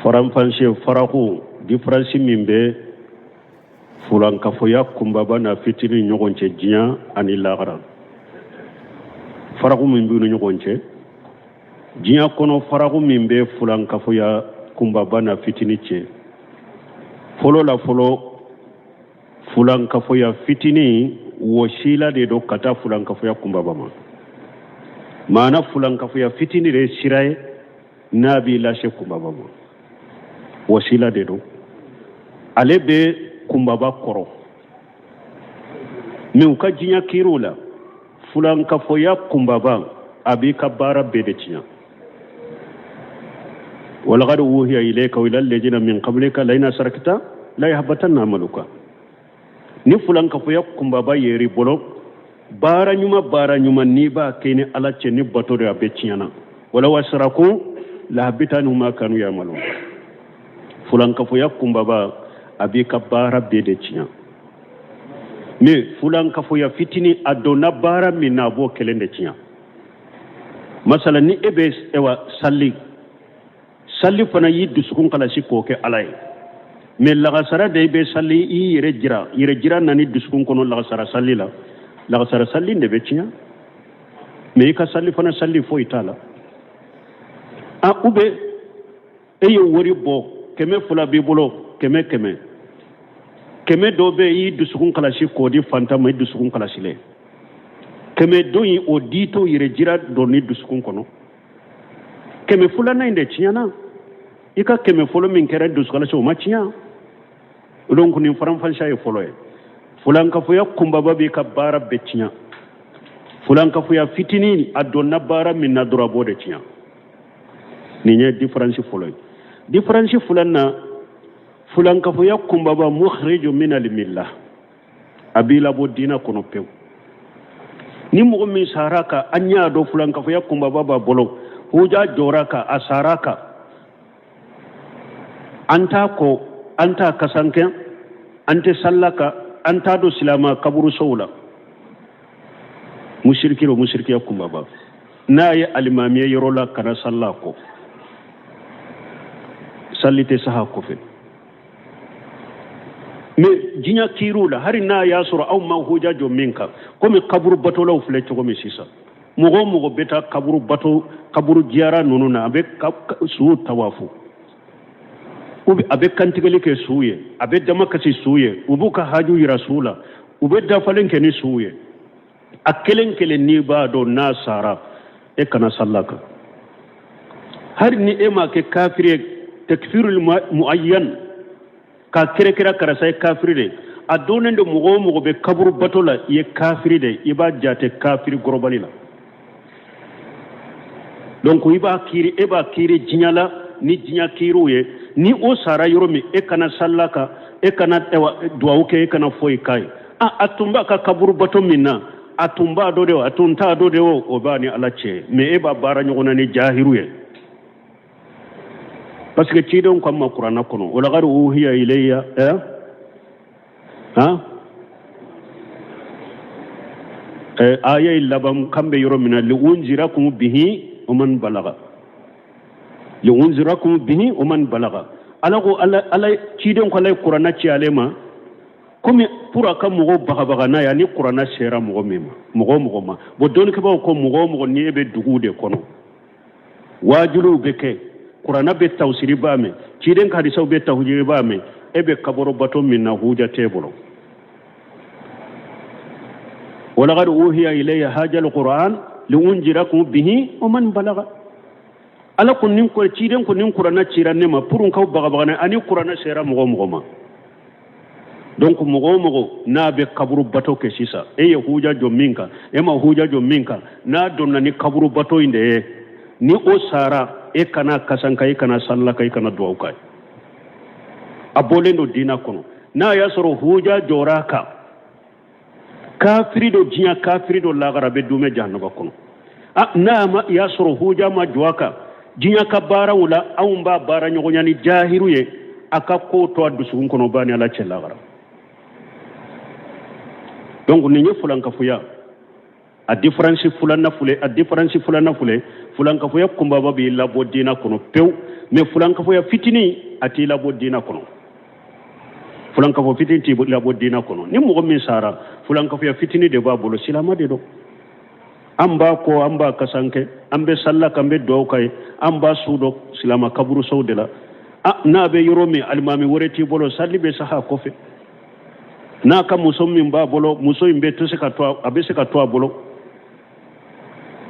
faranfanse faraku difference min bɛ fulankafoya kunbaba na fitini ɲɔgɔn cɛ diɲɛ ani lahara faraku min b'u ni ɲɔgɔn cɛ diɲɛ kɔnɔ faraku min bɛ fulankafoya kunbaba na fitini cɛ fɔlɔ la fɔlɔ fulankafoya fitini wasila de do ka taa fulankafoya kunbaba ma maana fulankafoya fitini de sira ye n'a b'i lase kunbaba ma wasila de do ale bɛ kunbaba kɔrɔ mɛ u ka diɲɛ kiiriw la fulankafoya kunbaba a b'i ka baara bɛɛ de tiɲɛ walaqad wuhiya ilayka wa ila alladhina min qablika la in asrakta la yahbatanna amaluka ni fulankafoya kunbaba yeri bolo baara ɲuman n'i b'a kɛ ni ala cɛ ni bato de a bɛ tiɲɛna wala wasaraku la habitanu ma kanu ya'malun fulankafoya kunbaba a b'i ka baara bɛɛ de tiɲɛ mais fulankafoya fitini a donna baara min na a b'o kelen de tiɲɛ masala ni e bɛ salli fana y'i dusukun kalasi k'o kɛ ala ye mais lagasara de i bɛ salli i yɛrɛ jira nani dusukun kɔnɔ lagasara salli la lagasara salli de bɛ tiɲɛ mais i ka salli fana salli foyi t'a la ou bien e ye wari bɔ 200 b'i bolo 100 dɔ bɛ y'i dusukun kalasi k'o di fantan ma i dusukun kalasilen 100 dɔ in o di to yɛrɛ jira dɔ ni dusukun kɔnɔ 200 in de tiɲɛna i ka 100 fɔlɔ min kɛra dusukalasi o ma tiɲɛ donc nin faranfasiya ye fɔlɔ ye fulankafoya kunbaba b'i ka baara bɛɛ tiɲɛ fulankafoya fitinin a donna baara min na dɔrɔn a b'o de tiɲɛ nin ye différence fɔlɔ ye différence filanan fulankafoya kunbaba mukhriju min al-millah a b'i labɔ diinɛ kɔnɔ pewu ni mɔgɔ min sara kan an y'a dɔn fulankafoya kunbaba b'a bolo huja jɔra kan a sara kan an t'a kɔ an t'a kasankɛ an tɛ salla kan an t'a dɔn silama kaburusow la musiriki o musirikiya kunbaba n'a ye alimamiya yɔrɔ la kana salla kɔ salli tɛ saha kɔfɛ mais diɲɛ kiiriw la hari n'a y'a sɔrɔ aw ma huja jɔ min kan komi kaburu batolaw filɛ cogo min sisan mɔgɔ o mɔgɔ bɛ taa kaburu jiyara ninnu na a bɛ suw tawafu a bɛ kantigɛli kɛ suw ye a bɛ dama kasi suw ye u b'u ka haju yira suw la u bɛ dafalen kɛ ni suw ye a kelen kelen n'i b'a dɔn n'a sara e kana salla kan hari ni e ma kɛ kafiri ye takfirul muayyan ka kɛrɛkɛrɛ karisa ye kafiri de a donnen do mɔgɔ o mɔgɔ bɛ kaburu bato la i ye kafiri de i b'a jate kafiri gɔrɔbali la donc e b'a kiiri diɲɛ la ni diɲɛ kiiriw ye ni o sara yɔrɔ min e kana salla kan e kana duwawu kɛ e kana foyi k'a ye a tun b'a ka kaburu bato min na a tun b'a dɔ de o a tun t'a dɔ de o b'a ni ala cɛ mais e b'a baara ɲɔgɔn na ni jahiru ye parce que cidenw ko ma kuranna kɔnɔ walaqad uhiya ilayya aya laban kan bɛ yɔrɔ min na liunzirakum bihi wa man balaga liunzirakum bihi wa man balaga ala ko ala cidenw ko ala ye kuranna ci ale ma komi pour a ka mɔgɔw bagabaga n'a ye ni kuranna sera mɔgɔ min ma mɔgɔ ma bon dɔnnikɛbaw ko mɔgɔ o mɔgɔ ni e bɛ duguw de kɔnɔ waajibiw bɛ kɛ kuranna bɛ tawsiri b'a mɛn ciden ka hadisaw bɛ tawsiri b'a mɛn e bɛ kaburu bato min na huja t'e bolo walaqad uhiya ilayya hadha al-Qur'an liunzirakum bihi wa man balaga ala ko nin ko ciden ko nin kuranna cira ne ma pour kaw bagabaga ne ani kuranna sera mɔgɔ ma donc mɔgɔ n'a bɛ kaburu bato kɛ sisan e ye huja jɔ min kan e ma huja jɔ min kan n'a donna ni kaburu bato in de ye ni o sara e kana kasanka e kana sallaka e kana duwawu ka a bɔlen do diinɛ kɔnɔ n'a y'a sɔrɔ huja jɔra kan kafiri do diɲɛ kafiri do lagara bɛ dume jahanaba kɔnɔ n'a y'a sɔrɔ huja ma jɔ a kan diɲɛ ka baaraw la anw b'a baara ɲɔgɔnya ni jahiru ye a ka kow to a dusukun kɔnɔ b'a ni ala cɛ lagara donc nin ye fulankafoya a difference fulanna fule fulankafoya kumbaba bi labo dina kono pew mais fulankafoya fitini ati labo dina kono fulankafo fitini ti labo dina kono ni mo min sara fulankafoya fitini de ba bolo silama de do amba ko amba kasanke ambe salla kambe do kay amba sudo silama kaburu sawdela na be yoromi almami woreti bolo salli be saha kofe na ka muso min ba bolo muso imbe to se ka to abe se ka to bolo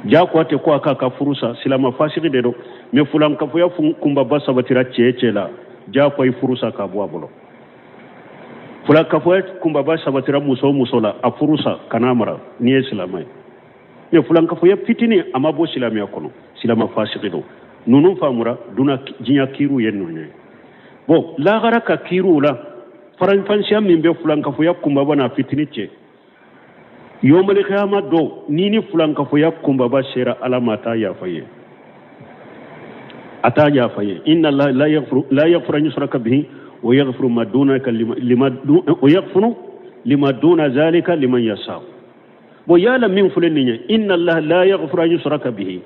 ja ko te ko aka ka furusa silama fasiki de do me fulan ka fuya kumba basa batira cecela ja ko furusa ka bo bolo fulan ka fuya kumba basa batira muso la a furusa kanamara ni islamai me fulan ka fuya fitini ama bo silamiya kono silama fasiki do nunu famura duna jinya kiru yenno ne bo la gara ka kiru la faran fansiya min be fulan ka fuya kumba bana fitini ce yomali khiyama do nini fulan ka fuya kumba ba shera alamata ya faye ata ya faye inna allaha la yaghfiru an yushraka bihi wa yaghfiru ma dunaka lima duna zalika liman yasha bo yala min fulaninya inna allaha la yaghfiru an yushraka bihi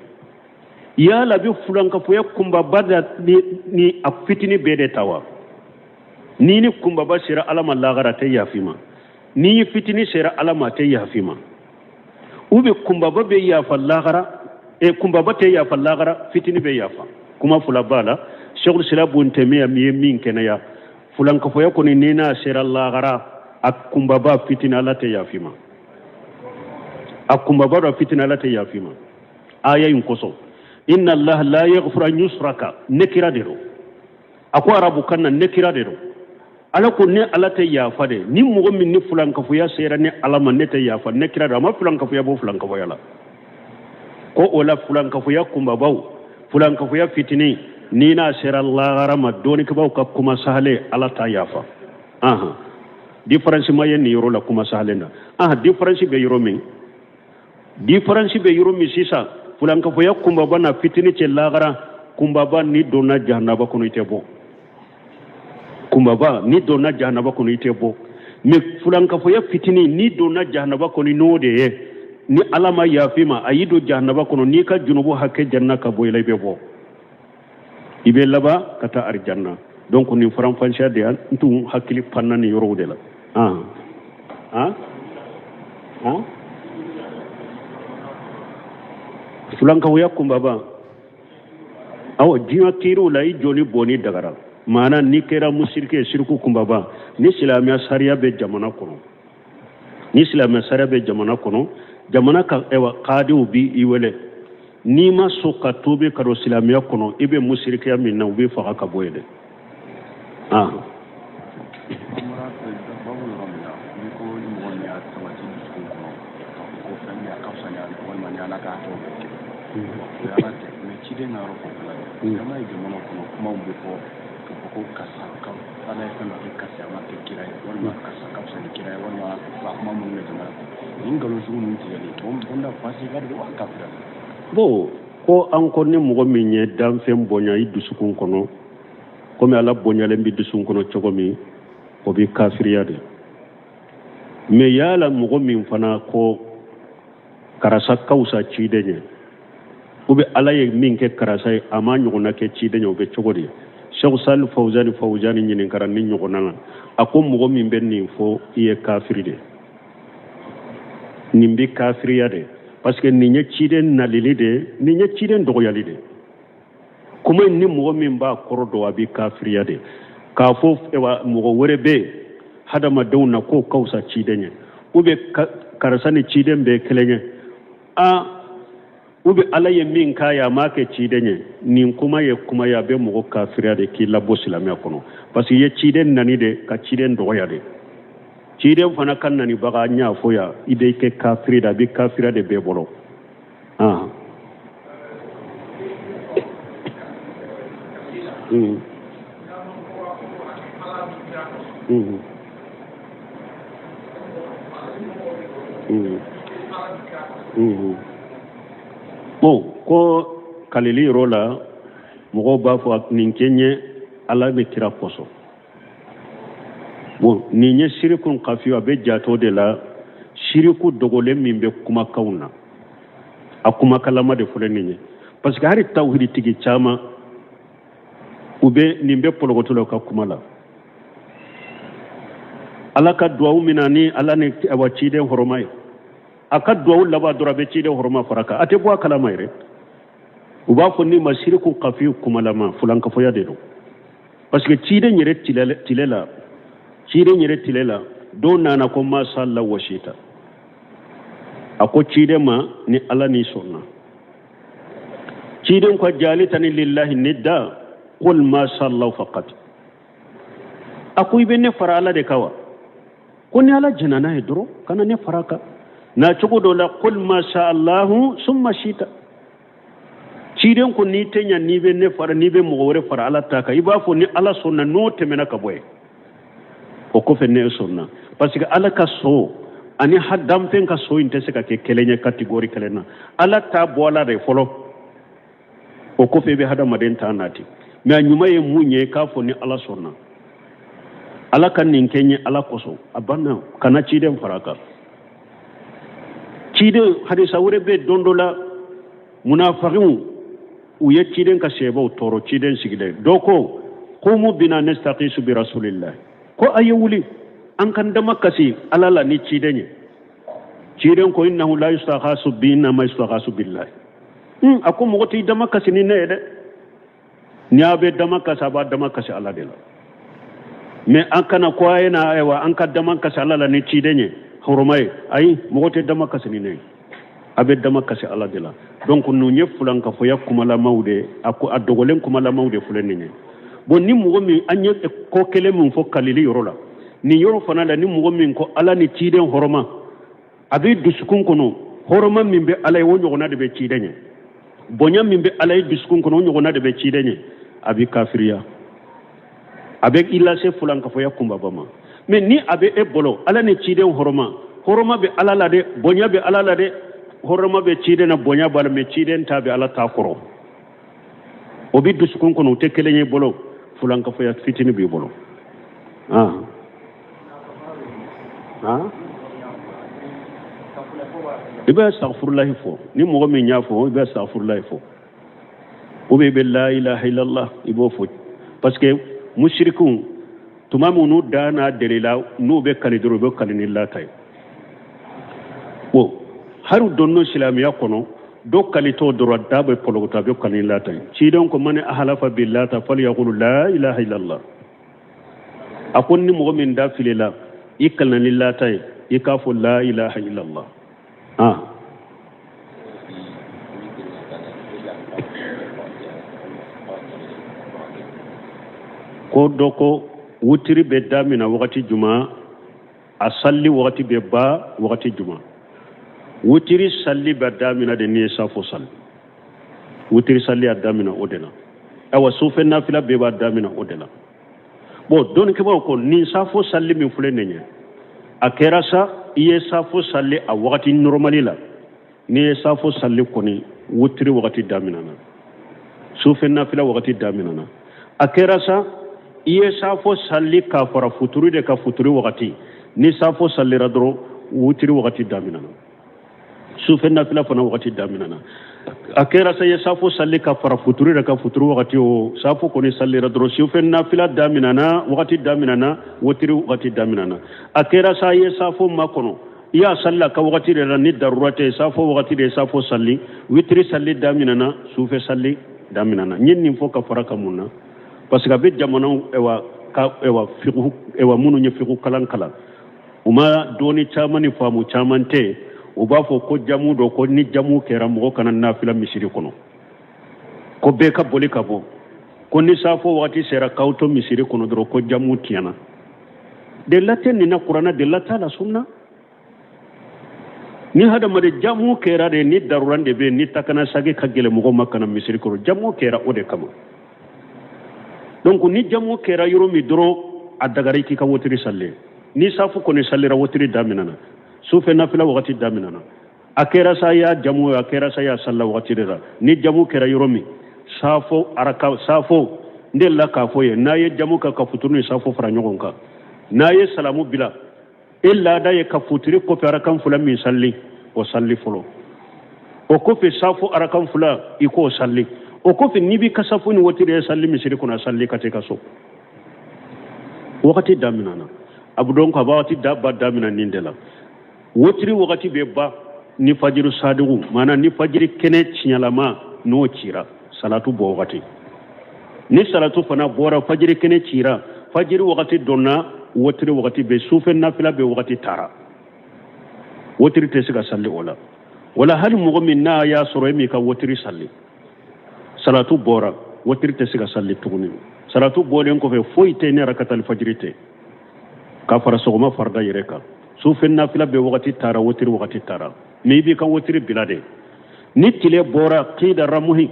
yala bi fulan ka fuya kumba bada ni afitini bede tawa nini kumba ba shera alama lagara ta yafima ni fitini shera alama ta yafima ube kumba ba be yafa lagara kumba ba ta yafa lagara fitini be yafa kuma fula bala shaykhul silabun tamiya min kenaya fulan ka foya koni nina shera lagara akumba ba fitini ala ta yafima akumba ba fitini ala ta yafima aya yin koso inna allaha la yaghfiru an yushraka nekira dero ako arabu kanna nekira dero ala ko ne ala ta yafa de ni mo min ni fulan ka fuya sera ne ala man ne ta yafa nekira da ma fulan ka fuya bo fulan ka fuya la ko ola fulan ka fuya kumba baw fulan ka fuya fitini ni na sera allah garama doni ka baw ka kuma sahale ala ta yafa aha difference ma yen ni yoro la kuma sahale na aha difference be yoro mi sisa fulan ka foya kumba bana fitini ce lagara kumba ba ni dona jahannaba kono ite bo kumba ba ni dona jahannaba kono ite bo me fulan ka foya fitini ni dona jahannaba kono no de ni alama ya fima ayido jahannaba kono ni ka junubu hakke janna ka boy lay be bo ibe laba kata arjanna donc ni faram fansha de antum hakili panani yoro de la fulan ka wuya kumba ba awo jiwa kiru la i joni boni dagara mana ni kera musirke shirku kumba ba ni silamiya sariya be jamana kono jamana ka ewa qadiu bi iwele ni ma soka tobe karo silamiya kono ibe musirke min na ubi fa ka boyede bo ko an ko ni mo min ye dan fem bonya yi dusukun kono ko mi ala bonya le mbi dusukun kono chogo mi ko bi kafiriya de me yala mo min fana ko karasa kausa ci de nye ube ala ye min ke karasa ama nyuguna ke ci de nyobe chogo de Cheikh Sal Fawzani nyinin karan ni nyuguna ako mo min ben ni fo iye kafiri de nimbi kafiriya de parce que ni nyeciden nalili de ni nyeciden dogoyali de kuma ni mo min ba korodo abi kafiriya de ka fo ewa mo werebe hadama dawna ko kausa cidenye ube karasani ciden be kelenye ube ala ye min kaya make cidenye nin kuma ya be mo kafiriya de ki labo silamiya kono parce que ye ciden nani de ka ciden dogoya de ciden fana kan nani baga nya foya ide ke kafiri da bi kafira de be bolo bon ko kalili rola mo ba fo nin kenye ala be kira koso bon ni nye shirikun kafiwa be jato de la shiriku dogole min be kuma kauna a kuma kalama de fulani parce que hari tawhid tigi chama ube nimbe pologotulo ka kumala alaka duwawu minani ala ne awa ciden horomai aka duwawu laba dora be ciden horoma faraka ate bo kalama ire uba ko ni mashiriku qafi kumalama fulanka foya de do parce que ciden yere tilela do nana ko ma salla washita ako ciden ma ni ala ni sonna ciden ko jalitani lillahi nidda qul ma sallahu faqat akuy be ne farala de kawa ko ni ala jinana e doro kana ne faraka na cugo do la qul ma sha allahu summa shita ciden ko ni tenya ni be ne fara ni be mo wore fara ala taka iba fo ni ala sonna no temena ka boy o ko fe ne sonna parce que ala ka so ani haddam fen ka so inte se ka ke kelenya category kelena ala ta bola re folo o ko fe be hada maden ta nati mais anyuma ye munye ka fo ni ala sonna ala kan nin kenye ala koso abanna kana ciden faraka ciden hadisa wure be dondola munafiqun u ye ciden ka sebo toro ciden sigide doko qumu bina nastaqisu bi rasulillah ko ayewuli an kan da makasi alala ni ciden ko innahu la yustaghasu bina ma yustaghasu billah ako mo goti da makasi ni ne de nyaabe da makasa ba da makasi ala de la mais an kana ko yana aywa an ka da makasi alala ni ciden horomay ay mo goti da makasi ni ne abe da makasi ala de la donc nu nye fulanka fo yakuma la mawde ako adogolen kuma la mawde fulani ne bon ni mo mi anye ko kele mun fo kalili yorola ni yoro fana la ni mo min ko ala ni ciden horoma abi duskun kono horoma min be ala wonyo na de be ciden bonya min be ala duskun kono wonyo na de be ciden abi kafiriya abe illa se fulanka fo yakuma bama mais ni abe e bolo ala ni ciden horoma be ala la de bonya be ala la de horoma be ciden bonya bal me ciden tabe ala ta koro obi duskun kono te kelenye bolo fulanka fo yak fitini bi bolo ibe astaghfirullah fo ni mo mi nyafo ibe astaghfirullah fo obe be la ilaha illallah ibo fo parce que mushrikun tumamu nu dana delila nu be kalidro be kalinilla tay wo haru donno silamiya kono do kalito doro dabe pologota be kalinilla tay ci don ko mane ahalafa billahi falyaqulu la ilaha illallah akon ni mo min da filela ikalna lillahi ikafu la ilaha illallah ko doko wutiri be damina wakati juma asalli wakati be ba wakati juma wutiri salli be damina de ni safo salli wutiri salli adamina odena awa sufe nafila be ba damina odena bo don ke ko ni safo salli min fule nenye akera sa iye safo salli a wakati normali la ni safo salli koni wutiri wakati damina na sufe nafila wakati damina na akera sa iye safo salli ka fara futuri de ka futuri wakati ni safo salli radro wutiri wakati damina na sufe nafila fana wakati damina na akera sa ye safo salli ka fara futuri de ka futuri wakati o safo koni salli radro sufe nafila damina na wakati damina na wutiri wakati damina na akera sa ye safo makono ya salla ka wakati de ni darurate safo wakati de safo salli wutiri salli damina na sufe salli damina na nyin fo ka fara kamuna parce que be jamana ewa fiqhu ewa munu nye fiqhu kalan uma doni chamani famu chamante uba fo ko jamu do ko ni jamu kera mo kana nafila misiri kono ko be ka boli ka bo ko ni safo wati sera kauto misiri kono do ko jamu tiana de laten ni na qur'ana de latala sunna ni hada made jamu kera de ni darurande be ni takana sage kagele mo makana misiri kono jamu kera ode kama donc ni jamu kera yoro mi doro adagari ki ka wotiri salle ni safu ko ni sallira wotiri daminana sufe nafila wakati daminana akera saya jamu akera saya salla wakati dera ni jamu kera yoro mi safo araka safo ndella ka foye naye jamu ka futunu safo fra nyogonka naye salamu bila illa da ye ka futiri ko arakan fula min salli o salli folo o ko fe safu arakan fula iko salli o ko fe nibi kasafu ni wotiri salli misiri kuna salli katika so wakati daminana abudon ko bawati dabba damina nindela wotiri wakati be ba ni fajiru sadigu mana ni fajiri kene cinyalama no cira salatu bo wakati ni salatu fana bora fajiri kene cira fajiri wakati donna wotiri wakati be sufen nafila be wakati tara wotiri te siga salli wala hal mu'min na ya soro mi ka wotiri salli salatu bora wotiri te siga salli tuguni salatu bolen ko fe foyte ne rakatal fajiri te ka fara sogoma farda yereka sufen nafila be wakati tara wotiri wakati tara mi bi ka wotiri bilade ni tile bora qida ramuhi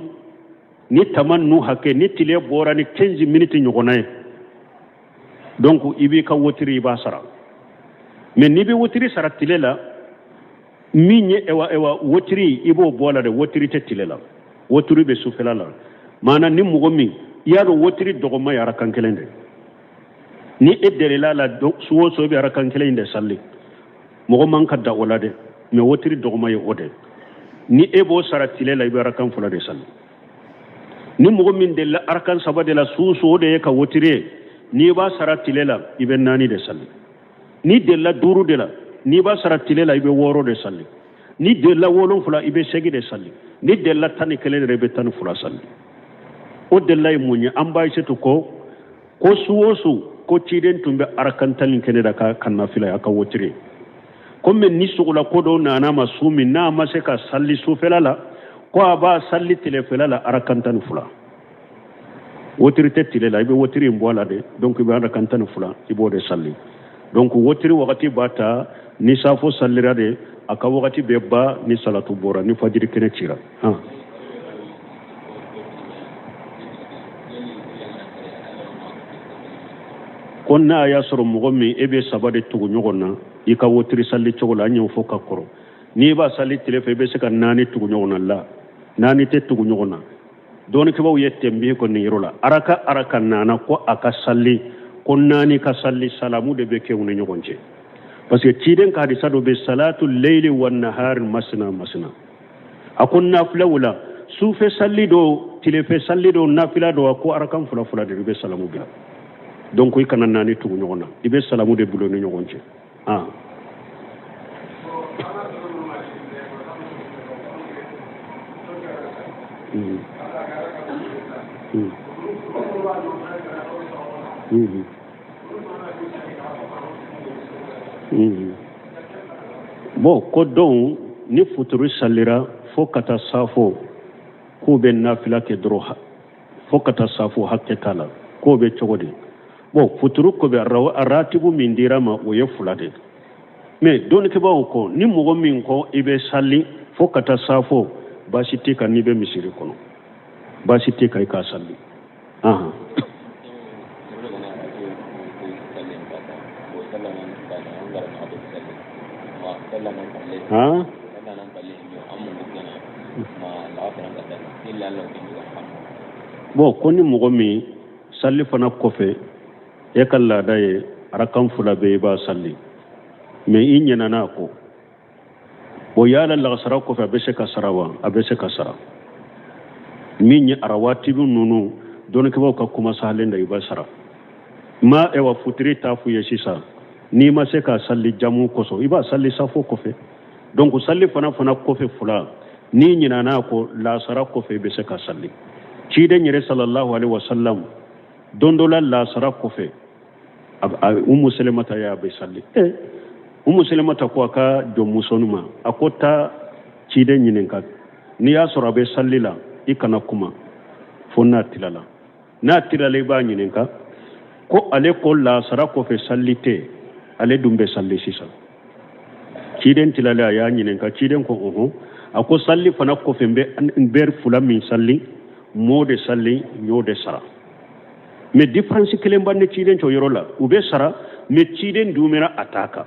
ni tamannu hake ni tile bora ni 15 minutes nyogona donc ibi ka wotiri ba sara mais ni bi wotiri sara tilela minye ewa wotiri ibo bola de wotiri te tilela wotiri be sufela la mana ni mugo min yaro wotiri dogoma yara kankelende ni eddelela la suwo so be yara kankelende salli mugo man kadda wala de mais wotiri dogoma ye ode ni ebo sara tilela ibe yara kan fula de salli ni mugo min de la arkan sabade la suso de ka wotiri ni ba sara tilela ibe nani de salli ni de la duru de la ni ba sara tilela ibe woro de salli ni de la wolon fula ibe segi de salli ni de la tani kele de be tan fula salli o de la munya amba isetu ko suwosu ko ciden tumbe arkan talin kene da ka kanna fila aka wotire comme ni sugula ko do nana masumi na maseka salli sufela la ko aba salli telefela la arkan tan fula wotiri te tilela ibe wotiri mbola de donc ibe arkan tan fula ibo de salli donc wotiri wakati bata ni safo sallira de aka wakati beba ni salatu bora ni fajiri kene cira konna ya soro mogomi ebe sabade tugu nyogona ika wotiri salli chogola nyu foka koro ni ba salli telefe be seka nani tugu nyogona la nani te tugu nyogona don ke baw yettembi ko ni rola araka nana ko aka salli ko nani ka salli salamu de be kewne nyogonje parce que tiden ka hadisa do be salatu layli wan nahar masna akon nafila wala sufe salli do tilefe salli do nafila do ko arakan fula de be salamu bila donc ko kana nani tugu nyogona ibe salamu de bulo ni nyogonje bon ko don ni futuru salira fo kata safo ko be nafila ke droha fo kata safo hakke kala ko be chogodi bon futuru ko be aratibu min dirama o ye fulade mais don ke bawo ko ni mugo min ko ibe salli fo kata safo basiti kan ni be misiri kono basiti kai ka salli bon koni mogo mi salli fana kofe e kala daye arakan fula be ba salli me inyana na ko o yala la sara kofe be se ka sarawa abe se ka sara minni arawati bu nunu don ke ka kuma salen da iba sara ma e wa futri tafu yesisa ni ma se ka salli jamu koso iba salli safo kofe donc salli fana kofe fula ni nyina na ko la sara kofe be se ka salli ci de nyere sallallahu alaihi wasallam dondola la sara kofe ummu salamata ya be salli ummu salamata ko ka do musonuma akota ci de nyinen ka ni ya sura be salli la ikana kuma fonna tilala na tilale ba nyinen ka ko ale ko la sara kofe sallite ale dumbe salli sisa ciden tilala ya nyinen ka ciden ko ako salli fana ko fembe ber fula min salli mode salli nyode sara mais difference kelen banne ciden to yorola ube sara mais ciden dumera ataka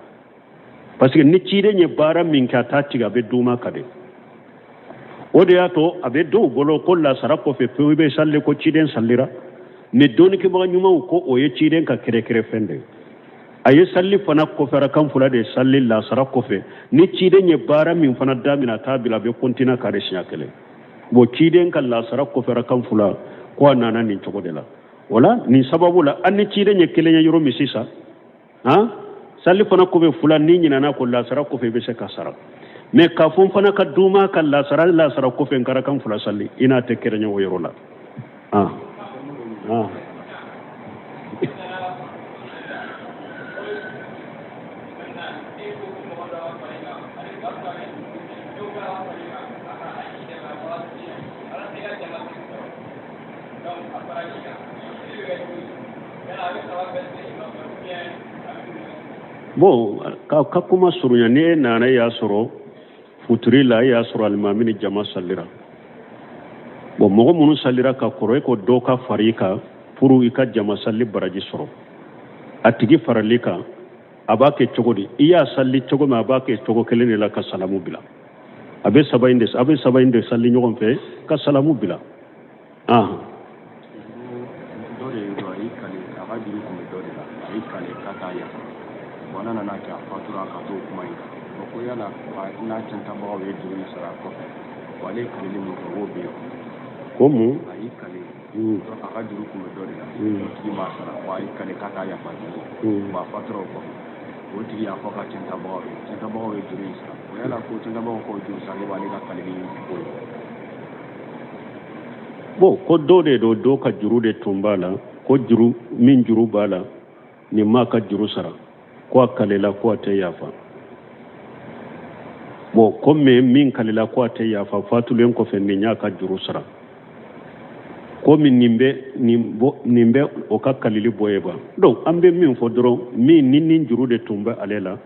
parce que ni ciden nye bara min ka tatiga be duma kade ode ato abe do bolo ko la sara ko fe be salli ko ciden sallira mais doni ke ba nyuma ko o ye ciden ka kere fende aye salli fana kofera kan fula de salli la sara kofe ni ciden ye bara min fana damina tabila be kontina kare sinya kele bo ciden kan la sara kofera kan fula ko nana ni cogo de la wala ni sababu la an ni ciden ye kelen ye yoro misisa ha salli fana kofe fula ni nyina na ko la sara kofe be se ka sara me ka fon fana ka duma kan la sara kofe ngara kan fula salli ina te kere nyo yoro la ah ah bon ka kuma surunya ne nana ya soro futuri la ya soro almamini jama sallira bon mogo munu sallira ka koro ko do ka farika puru ika jama salli baraji soro atigi faralika abake chogodi iya salli chogo ma abake chogo kelene la ka salamu bila abe sabainde salli nyogon fe ka salamu bila ah wana na nake fatura ka to kuma yi ko yana na canta ba wa yadda yi sara ko wale kalili mu ko be ko mu ayi kale to aka duru kuma dole ki ma sara wa ayi kale ka ta ya fa ba fatura ko o ti ya fa ka canta ba wa yadda yi sara ko yana ko canta ba ko ju sare wale ka kalili ko bo ko dole do ka juru de tumbala ko juru min juru bala ni ma ka juru sara ko kalela ko ta yafa bo ko me min kalela ko ta yafa fatulen ko fen nya ka juru sara ko min nimbe o ka kalili boyeba donc ambe min fo doro min nin juru de tumba alela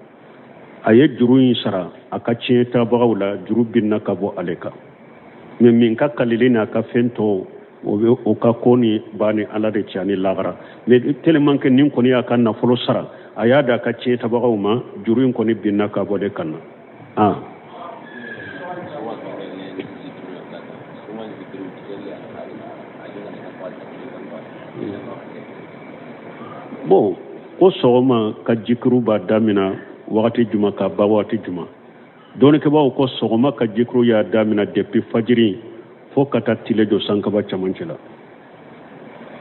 aye juru yin sara aka cieta bagawla juru binna ka bo aleka me min ka kalili na ka fento o ka koni bani ala de ciani lagara mais tellement que nin koni aka na folo sara ayada ka ce tabagaw ma juruin ko ni binna ka bode kanna ah bon ko sogoma ka jikru ba damina wakati juma ka ba wakati juma don ke bawo ko sogoma ka jikru ya damina depuis fajiri fo kata tilejo sankaba chamancela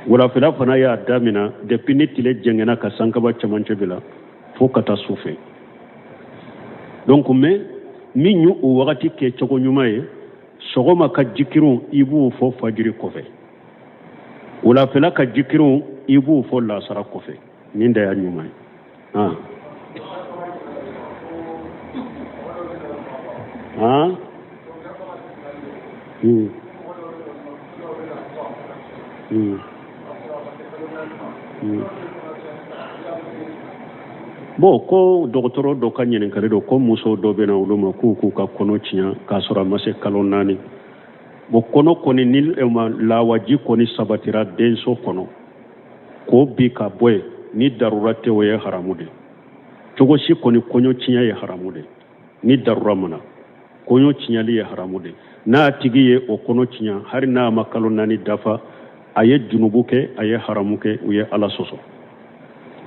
wala fila fana ya damina depuis ni tile jengena ka sankaba chamance bila fo kata sufe donc me minyu o wakati ke chogo nyuma ye sogoma ka jikiru ibu fo fajiri kofe wala fila ka jikiru ibu fo la sara kofe ninda ya nyuma ah ah bon ko dogotoro do ka ɲinin kare do ko muso do bena olu ma k'u ka kɔnɔ tiɲa k'a sɔrɔ a ma se kalo 4 bon kɔnɔ kɔni ni lawaji kɔni sabatira denso kɔnɔ ko bi ka bɔ yen ni darura tɛ o ye haramu de cogo si kɔni kɔɲɔ tiɲa ye haramu de ni darura mana kɔɲɔ tiɲali ye haramu de n'a tigi ye o kɔnɔ tiɲa hari n'a ma kalo 4 dafa a ye junubu kɛ a ye haramu kɛ u ye ala sɔsɔ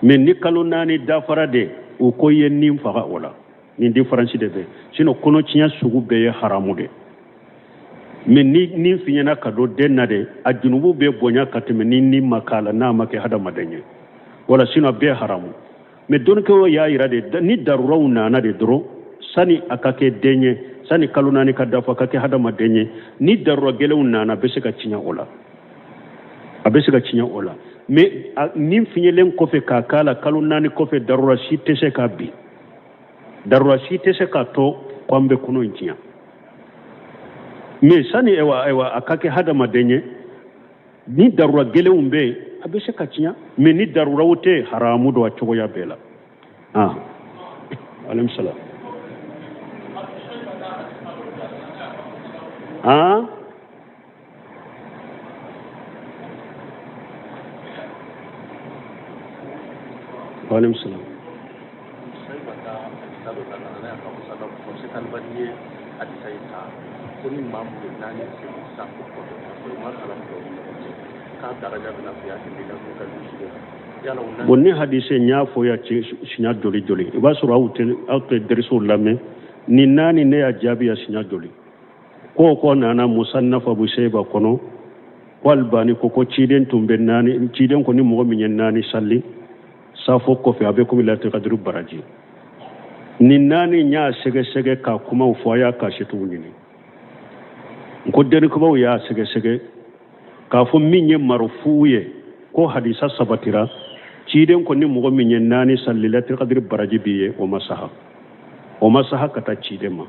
mais ni kalo 4 dafara de o ko ye nin faga o la nin différence de bɛ sinon kɔnɔ tiɲa sugu bɛɛ ye haramu de mais ni nin fiɲɛna ka don den na de a junubu bɛ bonya ka tɛmɛ ni nin ma k'a la n'a ma kɛ hadamaden ye wala sinon bɛɛ haramu mais dɔnnikɛw y'a yira de ni daruraw nana de dɔrɔn sani a ka kɛ den ye sani kalo 4 ka dafa ka kɛ hadamaden ye ni darura gɛlɛnw nana a bɛ se ka tiɲa o la a bɛ se ka tiɲa o la mais nin fiɲɛlen kɔfɛ k'a k'a la kalo 4 kɔfɛ darura si tɛ se ka bin darura si tɛ se ka tɔ ko an bɛ kɔnɔ in tiɲa mais sani ayiwa a ka kɛ hadamaden ye ni darura gɛlɛnw bɛ yen a bɛ se ka tiɲa mais ni daruraw tɛ haramu don a cogoya bɛɛ la ah alaykum salam ah alaykum salam bon ni hadise nya fo ya sinya joli joli iba sura auto deriso lame ni nani ne ya jabi ya sinya joli ko nana musannafa bu sheba kono walbani ko ciden tumbe nani ciden ko ni mo min nani salli safo ko fe abe ko milati kadru baraji ni nani nya sege ka kuma fo ya ka shitu ngini ko den ko ya sege ka fo minye marufuye ko hadisa sabatira ciden ko ni mo min nani salli lati kadru baraji biye o masaha kata ciden ma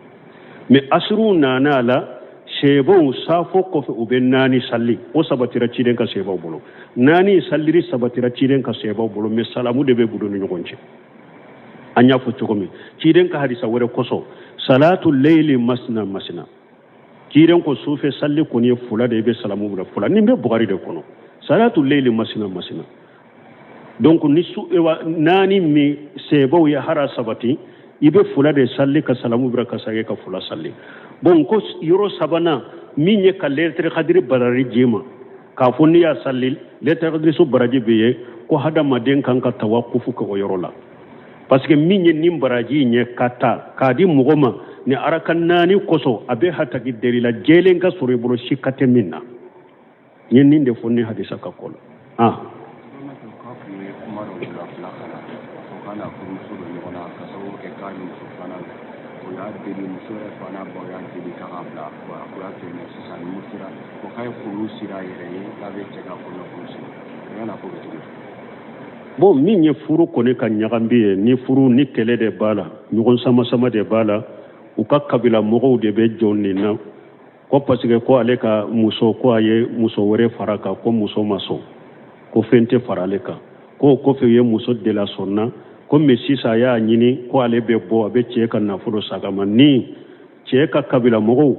me asru nana la shebon safo ko fe ube nani salli o sabatira ciden ka sheba bolo nani salliri sabatira ciden ka sheba bolo me salamu de be budu ni gonce anya fu cogomi ciden ka hadisa wore koso salatu layli masna ciden ko sufe salli ko ni fula de be salamu bula fula ni be bugari de kono salatu layli masna donc ni su nani mi shebo ya hara sabati ibe fula de salli ka salamu bura ka sage ka fula salli bon ko yoro sabana minye ka letre khadiri barari jema ka fonni ya salli letre khadiri so baraji beye ko hada maden kan ka tawakkufu ko yoro la parce que minye nim baraji nye kata kadi mugoma ni arakan nani koso abe hata ki derila jelen ka sore bro shikate minna nyen ninde fonni hadisa ka kola bon min ye furu kone ka ɲagambi ye ni furu ni kɛlɛ de b'a la ɲɔgɔn sama de b'a la u ka kabila mɔgɔw de bɛ jɔn nin na ko parce que ko ale ka muso ko a ye muso wɛrɛ fara kan ko muso ma sɔn ko fɛn tɛ fara ale kan ko kɔfɛ ye muso de la sɔnna ko mɛ sisan a y'a ɲini ko ale bɛ bɔ a bɛ cɛ ka nafolo sagama ni cɛ ka kabila mɔgɔw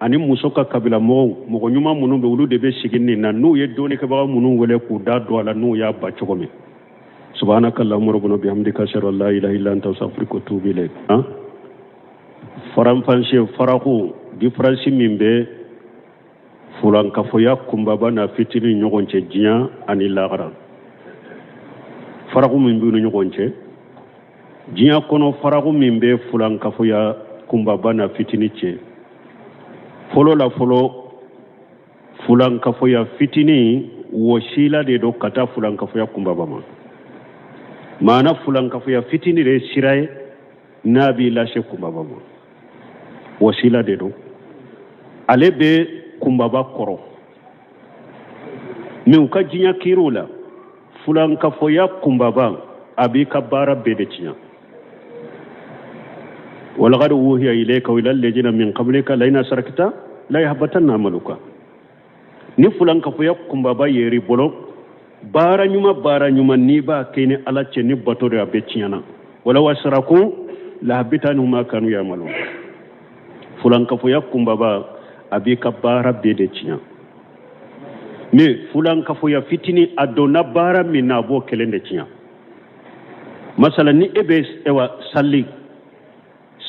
ani muso ka kabila mɔgɔw mɔgɔ ɲuman minnu bɛ olu de bɛ sigi nin na n'u ye dɔɔnikɛbaga minnu wele k'u da don a la n'u y'a ba cogo min subhanakallahumma rabbana bihamdika ashhadu an la ilaha illa anta astaghfiruka wa atubu ilayk faranfanse farako différence min bɛ fulankafoya kunbaba na fitini ɲɔgɔn cɛ diɲɛ ani lahara farako min b'u ni ɲɔgɔn cɛ diɲɛ kɔnɔ farako min bɛ fulankafoya kunbaba na fitini cɛ fɔlɔ fulankafoya fitini wasila de do ka taa fulankafoya kunbaba ma maana fulankafoya fitini de sira ye n'a b'i lase kunbaba ma wasila de do ale bɛ kunbaba kɔrɔ mɛ u ka diɲɛ kiiriw la fulankafoya kunbaba a b'i ka baara bɛɛ de tiɲɛ walaqad wuhiya ilayka wa ila alladhina min qablika la in asrakta la yahbatanna amaluka ni fulankafoya kunbaba yeri bolo baara ɲuman ni b'a kɛ ni ala cɛ ni bato de a bɛ tiɲɛna wala wasaraku la habitanu ma kanu yamalu fulankafoya kunbaba a b'i ka baara bɛɛ de tiɲɛ mais fulankafoya fitini a donna baara min na a b'o kelen de tiɲɛ masala ni e bɛ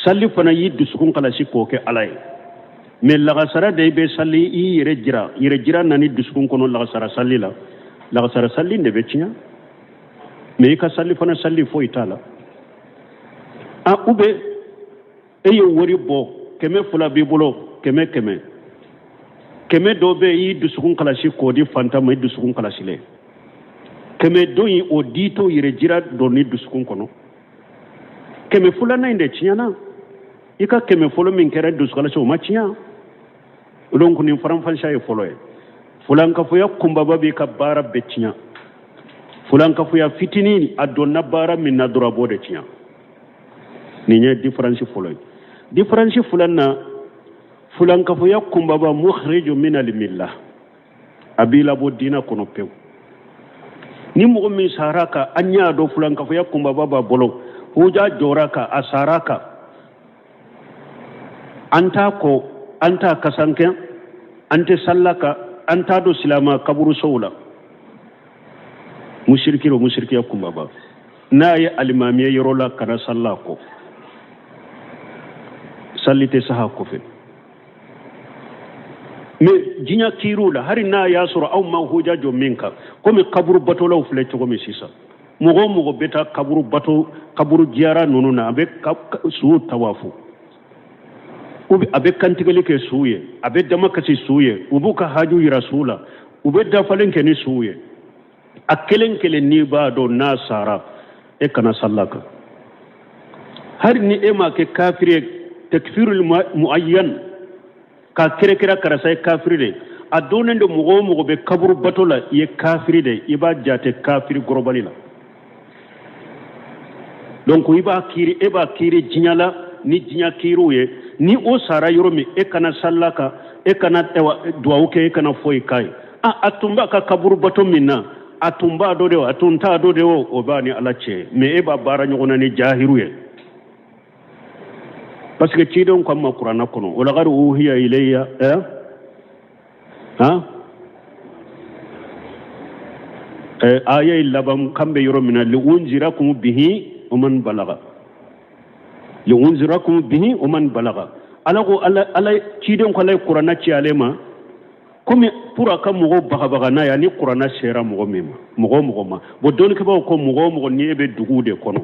salli fana y'i dusukun kalasi k'o kɛ ala ye mais lagasara de i bɛ salli i yɛrɛ jira nani dusukun kɔnɔ lagasara salli la lagasara salli de bɛ tiɲɛ mais i ka salli fana salli foyi t'a la ou bien e ye wari bɔ 200 b'i bolo 100 dɔ bɛ y'i dusukun kalasi k'o di fantan ma i dusukun kalasilen 100 dɔ in o di to yɛrɛ jira dɔ ni dusukun kɔnɔ 200 in de tiɲɛna i ka 100 min kɛra dusukalasi o ma tiɲɛ donc nin faranfasiya ye fɔlɔ ye fulankafoya kunbaba b'i ka baara bɛɛ tiɲɛ fulankafoya fitinin a donna baara min na dɔrɔn a b'o de tiɲɛ nin ye différence fɔlɔ ye différence filanan fulankafoya kunbaba mukhriju min al-millah a b'i labɔ diinɛ kɔnɔ pewu ni mɔgɔ min sara kan an y'a dɔn fulankafoya kunbaba b'a bolo huja jɔra kan a sara kan an t'a kɔ an t'a kasankɛ an tɛ salla kan an t'a don silamɛ kaburusow la musirikiya kunbaba n'a ye alimamiya yɔrɔ la kana salla kɔ salli tɛ saha kɔfɛ me jinya kirula hari na ya soro aw ma huja jo minka komi kaburu bato law fle to komi sisa mugo beta kaburu bato kaburu jiara nunu na abe su tawafu ubi abe kantigale ke suye abe dama kasi suye ubuka haju rasula ube dafalen ke ni suye akelen kelen ni ba do nasara e kana sallaka har ni e ma ke kafire takfirul muayyan ka kira karasai kafiri de a donen da mugo be kaburu batola ye kafiri de iba jate kafiri gorobali la donc iba kiri jinyala ni jinya kiru ye ni o sara yoromi e kana sallaka e kana duwauke e kana foi kai atumba ka kaburu bato minna atumba do de atunta do de o bani alache me e ba bara nyogona ni jahiru ye parce que ci don comme Qur'an kono wala gar uhiya ilayya aya labam kambe yoro min li unzirakum bihi man balagha li unzirakum bihi man balagha ala ci don ko lay Qur'an ci alema comme pour aka mugo baga na ya ni Qur'an sera mugo ma bo don ke ba ko mugo ni be dugude kono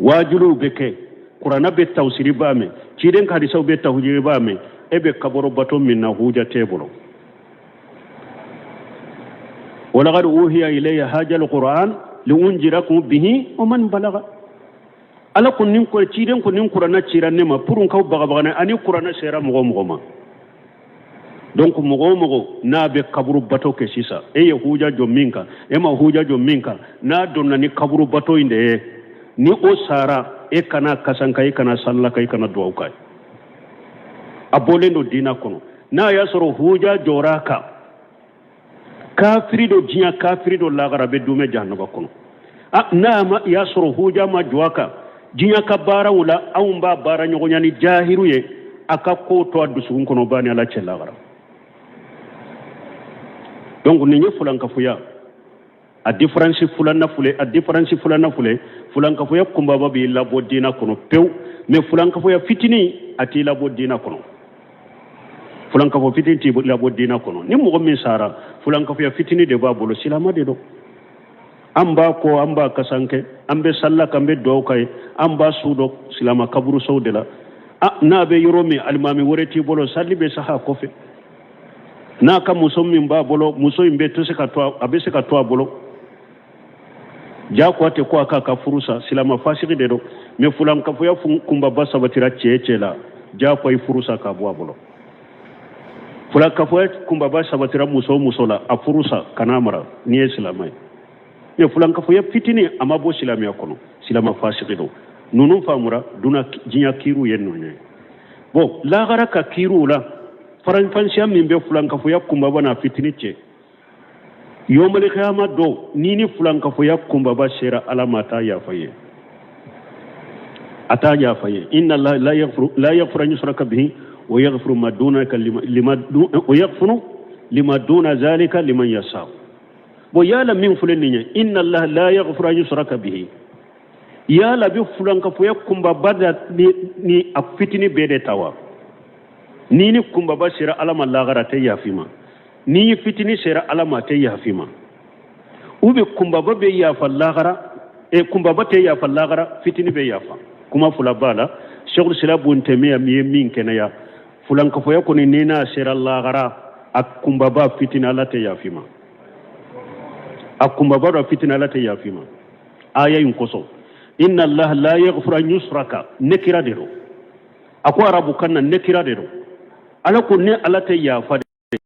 wajulu beke Qur'ana be tawsiri bame ciden ka hadisaw be tawjiri bame ebe kaboro bato minna huja tebolo wala qad uhiya ilayya hajal qur'an liunjirakum bihi wa man balagha ala kunnin ko ciden ko nin Qur'ana ciranne ma purun kaw baga ani Qur'ana sera mugo ma donc mugo na be kaburu bato ke sisa e huja jo minka e ma huja jo minka na donna ni kaburu bato inde ni o sara e kana kasanka e kana sallaka e kana duwauka abolendo dina kono na ya soro huja joraka kafiri do jinya kafiri do lagara be dume jahannaba kono na ma ya soro huja ma juwaka jinya ka bara wala awumba bara nyogonya ni jahiru ye aka ko to adusu kono bani ala lagara donc ni nyefulan kafuya a difference fulana fule fulanka foya kumba babi labo dina kono pew mais fulanka foya fitini ati labo dina kono fulanka fo fitini ti labo dina kono ni mo min sara fulanka foya fitini de babolo silama de do amba kasanke ambe sallaka ambe do kay amba sudo silama kaburu sawdela na be yoromi almami woreti bolo salli be saha kofe na ka musommi ba bolo muso imbe to se ka to abe se ka to bolo ja ko ate ko aka furusa silama fasiki de do me fulan ka foya kumba basa batira chechela ja ko ay furusa ka bo bolo fulan ka foya kumba basa batira musola a furusa kanamara ni islamai me fulan ka foya fitini amabo silama kono silama fasiki do nunu famura duna jinya kiru yenno ne bo la gara ka kiru la faran fansiam min be fulan ka foya kumba bana fitini che yomali khiyama do nini fulan ka foya kumba ba shera alamata ya faye ata ya faye inna allaha la yaghfiru an yushraka bihi wa yaghfiru ma dunaka lima duna zalika liman yasha bo yala min fulen ni inna allaha la yaghfiru an yushraka bihi yala bi fulan ka foya kumba bada ni afitini bede tawa nini kumba ba shera alama lagara ta yafima ni fitini sera alama te yafima ube kumbaba be yafa lagara kumbaba te yafa lagara fitini be yafa kuma fula bala shaykhul silabun temiya min kenaya fulan ka foya koni nina sera lagara akumbaba fitina la te yafima akumbaba do fitina la te yafima aya yin koso inna allah la yaghfiru an yushraka nekira dero akwa arabu kanna nekira dero ala ko ne ala te yafa